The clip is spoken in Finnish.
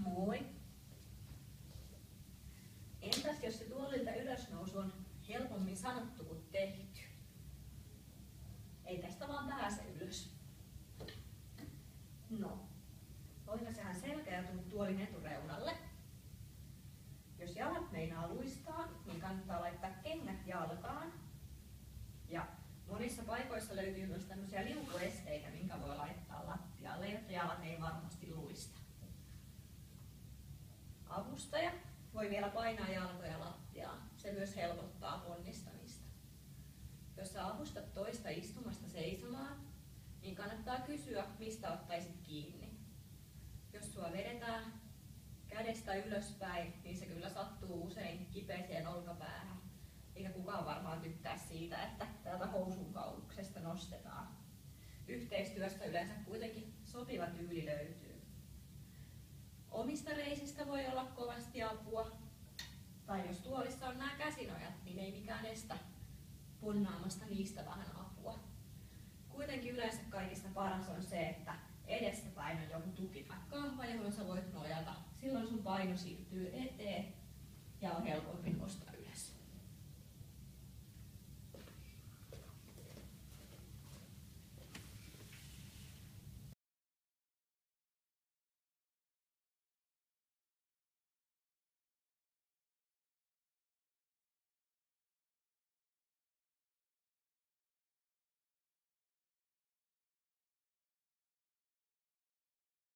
Moi! Entäs jos se tuolilta ylösnousu on helpommin sanottu kuin tehty? Ei tästä vaan pääse ylös. No, oikaisehan selkä ja tuu tuolin etureunalle. Jos jalat meinaa luistaa, niin kannattaa laittaa kengät jalkaan. Ja monissa paikoissa löytyy myös tämmöisiä liukuesteitä, minkä voi laittaa lattialle, jotta jalat ei varmasti luista. Avustaja voi vielä painaa jalkoja lattiaan. Se myös helpottaa ponnistamista. Jos sä avustat toista istumasta seisomaan, niin kannattaa kysyä, mistä ottaisit kiinni. Jos sua vedetään kädestä ylöspäin, niin se kyllä sattuu usein kipeeseen olkapäähän. Eikä kukaan varmaan tykkää siitä, että täältä housun kauluksesta nostetaan. Yhteistyöstä yleensä kuitenkin sopiva tyyli löytyy. Omista reisistä voi olla kovasti apua. Tai jos tuolissa on nämä käsinojat, niin ei mikään estä ponnaamasta niistä vähän apua. Kuitenkin yleensä kaikista paras on se, että edessäpäin on joku tukikampa, johon sä voit nojata. Silloin sun paino siirtyy eteen ja on helpompi nostaa